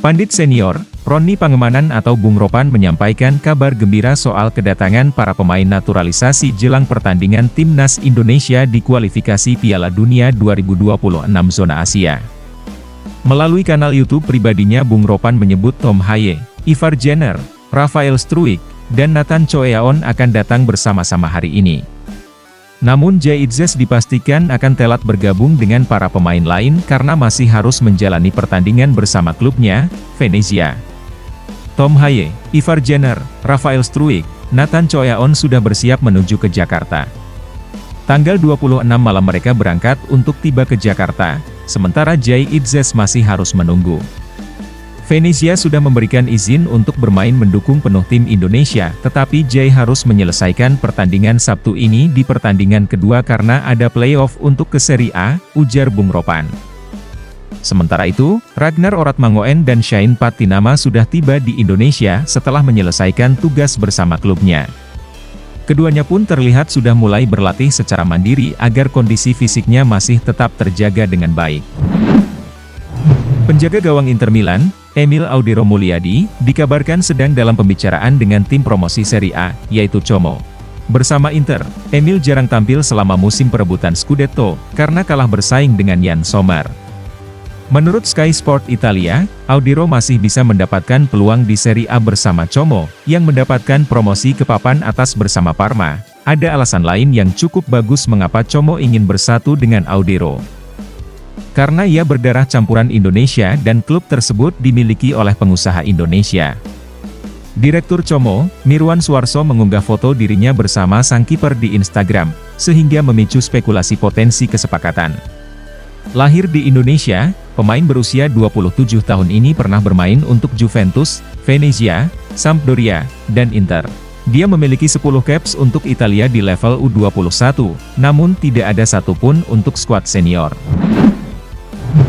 Pandit senior, Roni Pangemanan atau Bung Ropan menyampaikan kabar gembira soal kedatangan para pemain naturalisasi jelang pertandingan Timnas Indonesia di kualifikasi Piala Dunia 2026 zona Asia. Melalui kanal YouTube pribadinya, Bung Ropan menyebut Tom Haye, Ivar Jenner, Rafael Struijk, dan Nathan Choeaon akan datang bersama-sama hari ini. Namun Jay Itzes dipastikan akan telat bergabung dengan para pemain lain karena masih harus menjalani pertandingan bersama klubnya, Venezia. Tom Haye, Ivar Jenner, Rafael Struijk, Nathan Choeaon sudah bersiap menuju ke Jakarta. Tanggal 26 malam mereka berangkat untuk tiba ke Jakarta, sementara Jay Itzes masih harus menunggu. Venezia sudah memberikan izin untuk bermain mendukung penuh tim Indonesia, tetapi Jay harus menyelesaikan pertandingan Sabtu ini di pertandingan kedua karena ada playoff untuk ke Serie A, ujar Bung Ropan. Sementara itu, Ragnar Oratmangoen dan Shane Patinama sudah tiba di Indonesia setelah menyelesaikan tugas bersama klubnya. Keduanya pun terlihat sudah mulai berlatih secara mandiri agar kondisi fisiknya masih tetap terjaga dengan baik. Penjaga gawang Inter Milan, Emil Audero Mulyadi, dikabarkan sedang dalam pembicaraan dengan tim promosi Serie A, yaitu Como. Bersama Inter, Emil jarang tampil selama musim perebutan Scudetto, karena kalah bersaing dengan Jan Sommer. Menurut Sky Sport Italia, Audero masih bisa mendapatkan peluang di Serie A bersama Como, yang mendapatkan promosi ke papan atas bersama Parma. Ada alasan lain yang cukup bagus mengapa Como ingin bersatu dengan Audero. Karena ia berdarah campuran Indonesia dan klub tersebut dimiliki oleh pengusaha Indonesia. Direktur Como, Mirwan Suarso mengunggah foto dirinya bersama sang kiper di Instagram, sehingga memicu spekulasi potensi kesepakatan. Lahir di Indonesia, pemain berusia 27 tahun ini pernah bermain untuk Juventus, Venezia, Sampdoria, dan Inter. Dia memiliki 10 caps untuk Italia di level U21, namun tidak ada satupun untuk skuad senior.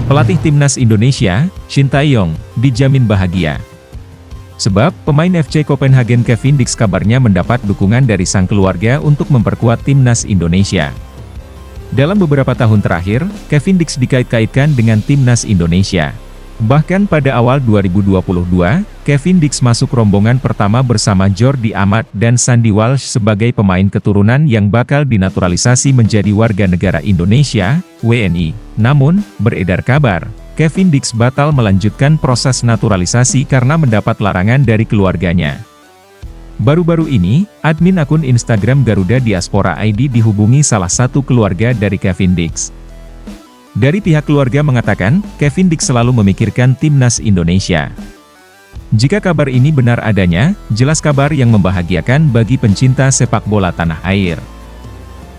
Pelatih Timnas Indonesia, Shin Tae-yong, dijamin bahagia. Sebab, pemain FC Copenhagen Kevin Dix kabarnya mendapat dukungan dari sang keluarga untuk memperkuat Timnas Indonesia. Dalam beberapa tahun terakhir, Kevin Dix dikait-kaitkan dengan Timnas Indonesia. Bahkan pada awal 2022, Kevin Dix masuk rombongan pertama bersama Jordi Amat dan Sandy Walsh sebagai pemain keturunan yang bakal dinaturalisasi menjadi warga negara Indonesia, WNI. Namun, beredar kabar, Kevin Dix batal melanjutkan proses naturalisasi karena mendapat larangan dari keluarganya. Baru-baru ini, admin akun Instagram Garuda Diaspora ID dihubungi salah satu keluarga dari Kevin Dix. Dari pihak keluarga mengatakan, Kevin Dix selalu memikirkan Timnas Indonesia. Jika kabar ini benar adanya, jelas kabar yang membahagiakan bagi pencinta sepak bola tanah air.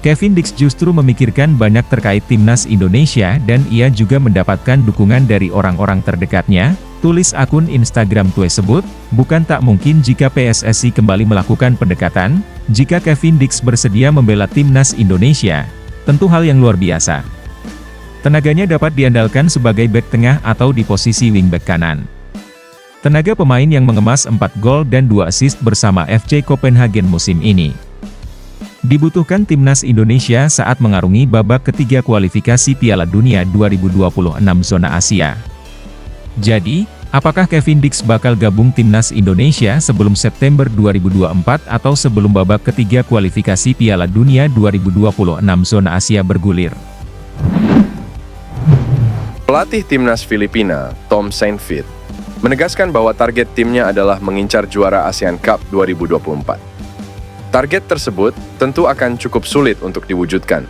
Kevin Dix justru memikirkan banyak terkait Timnas Indonesia dan ia juga mendapatkan dukungan dari orang-orang terdekatnya, tulis akun Instagram tersebut. Bukan tak mungkin jika PSSI kembali melakukan pendekatan, jika Kevin Dix bersedia membela Timnas Indonesia. Tentu hal yang luar biasa. Tenaganya dapat diandalkan sebagai bek tengah atau di posisi wingback kanan. Tenaga pemain yang mengemas 4 gol dan 2 assist bersama FC Copenhagen musim ini. Dibutuhkan Timnas Indonesia saat mengarungi babak ketiga kualifikasi Piala Dunia 2026 zona Asia. Jadi, apakah Kevin Dix bakal gabung Timnas Indonesia sebelum September 2024 atau sebelum babak ketiga kualifikasi Piala Dunia 2026 zona Asia bergulir? Pelatih Timnas Filipina, Tom Saintfiet, menegaskan bahwa target timnya adalah mengincar juara ASEAN Cup 2024. Target tersebut tentu akan cukup sulit untuk diwujudkan.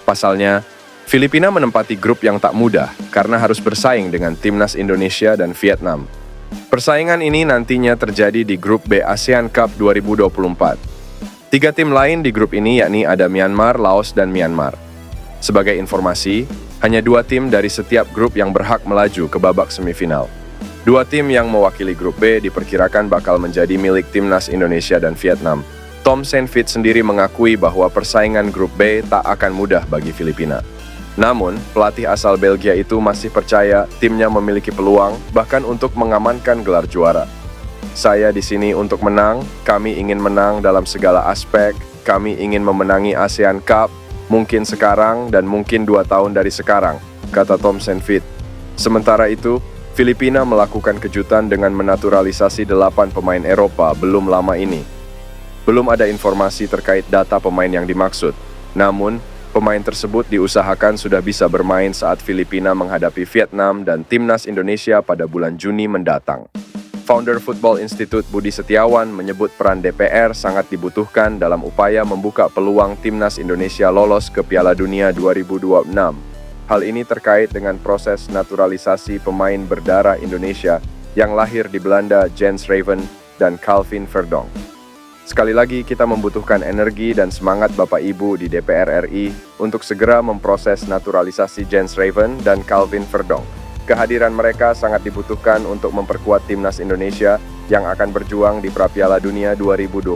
Pasalnya, Filipina menempati grup yang tak mudah karena harus bersaing dengan Timnas Indonesia dan Vietnam. Persaingan ini nantinya terjadi di grup B ASEAN Cup 2024. 3 tim lain di grup ini yakni ada Myanmar, Laos, dan Myanmar. Sebagai informasi, hanya 2 tim dari setiap grup yang berhak melaju ke babak semifinal. 2 tim yang mewakili grup B diperkirakan bakal menjadi milik Timnas Indonesia dan Vietnam. Tom Saintfiet sendiri mengakui bahwa persaingan grup B tak akan mudah bagi Filipina. Namun, pelatih asal Belgia itu masih percaya timnya memiliki peluang bahkan untuk mengamankan gelar juara. Saya di sini untuk menang, kami ingin menang dalam segala aspek, kami ingin memenangi ASEAN Cup, mungkin sekarang dan mungkin 2 tahun dari sekarang, kata Tom Saintfiet. Sementara itu, Filipina melakukan kejutan dengan menaturalisasi 8 pemain Eropa belum lama ini. Belum ada informasi terkait data pemain yang dimaksud, namun pemain tersebut diusahakan sudah bisa bermain saat Filipina menghadapi Vietnam dan Timnas Indonesia pada bulan Juni mendatang. Founder Football Institute Budi Setiawan menyebut peran DPR sangat dibutuhkan dalam upaya membuka peluang Timnas Indonesia lolos ke Piala Dunia 2026. Hal ini terkait dengan proses naturalisasi pemain berdarah Indonesia yang lahir di Belanda, Jens Raven dan Calvin Verdonk. Sekali lagi kita membutuhkan energi dan semangat Bapak Ibu di DPR RI untuk segera memproses naturalisasi Jens Raven dan Calvin Verdonk. Kehadiran mereka sangat dibutuhkan untuk memperkuat Timnas Indonesia yang akan berjuang di Pra-Piala Dunia 2026,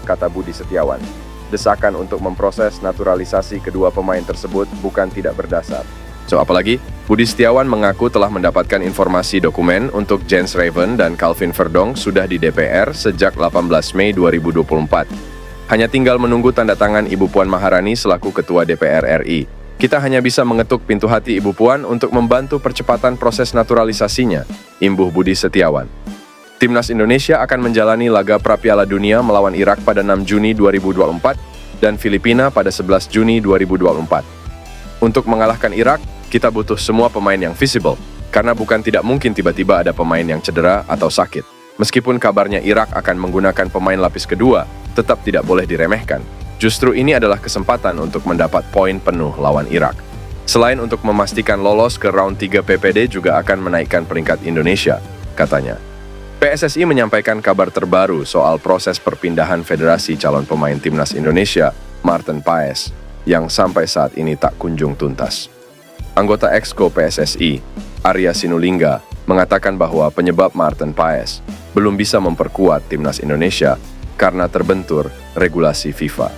kata Budi Setiawan. Desakan untuk memproses naturalisasi kedua pemain tersebut bukan tidak berdasar. So, apalagi, Budi Setiawan mengaku telah mendapatkan informasi dokumen untuk Jens Raven dan Calvin Verdonk sudah di DPR sejak 18 Mei 2024. Hanya tinggal menunggu tanda tangan Ibu Puan Maharani selaku Ketua DPR RI. Kita hanya bisa mengetuk pintu hati Ibu Puan untuk membantu percepatan proses naturalisasinya, imbuh Budi Setiawan. Timnas Indonesia akan menjalani laga Pra-Piala Dunia melawan Irak pada 6 Juni 2024 dan Filipina pada 11 Juni 2024. Untuk mengalahkan Irak, kita butuh semua pemain yang visible, karena bukan tidak mungkin tiba-tiba ada pemain yang cedera atau sakit. Meskipun kabarnya Irak akan menggunakan pemain lapis kedua, tetap tidak boleh diremehkan. Justru ini adalah kesempatan untuk mendapat poin penuh lawan Irak. Selain untuk memastikan lolos ke round 3 PPD juga akan menaikkan peringkat Indonesia, katanya. PSSI menyampaikan kabar terbaru soal proses perpindahan Federasi Calon Pemain Timnas Indonesia, Marten Paes, yang sampai saat ini tak kunjung tuntas. Anggota Exco PSSI, Arya Sinulinga, mengatakan bahwa penyebab Marten Paes belum bisa memperkuat Timnas Indonesia karena terbentur regulasi FIFA.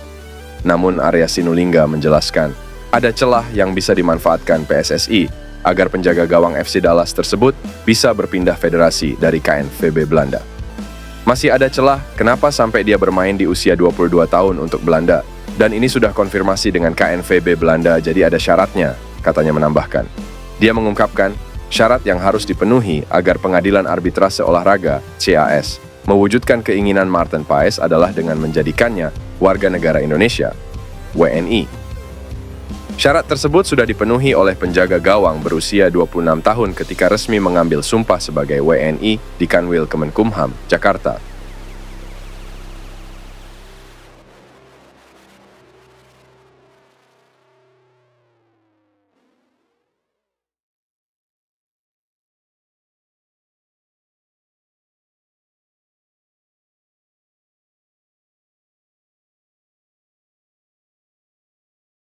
Namun Arya Sinulinga menjelaskan, ada celah yang bisa dimanfaatkan PSSI agar penjaga gawang FC Dallas tersebut bisa berpindah federasi dari KNVB Belanda. Masih ada celah kenapa sampai dia bermain di usia 22 tahun untuk Belanda, dan ini sudah konfirmasi dengan KNVB Belanda jadi ada syaratnya, katanya menambahkan. Dia mengungkapkan, syarat yang harus dipenuhi agar Pengadilan Arbitrase Olahraga, CAS, mewujudkan keinginan Marten Paes adalah dengan menjadikannya warga negara Indonesia, WNI. Syarat tersebut sudah dipenuhi oleh penjaga gawang berusia 26 tahun ketika resmi mengambil sumpah sebagai WNI di Kanwil Kemenkumham, Jakarta,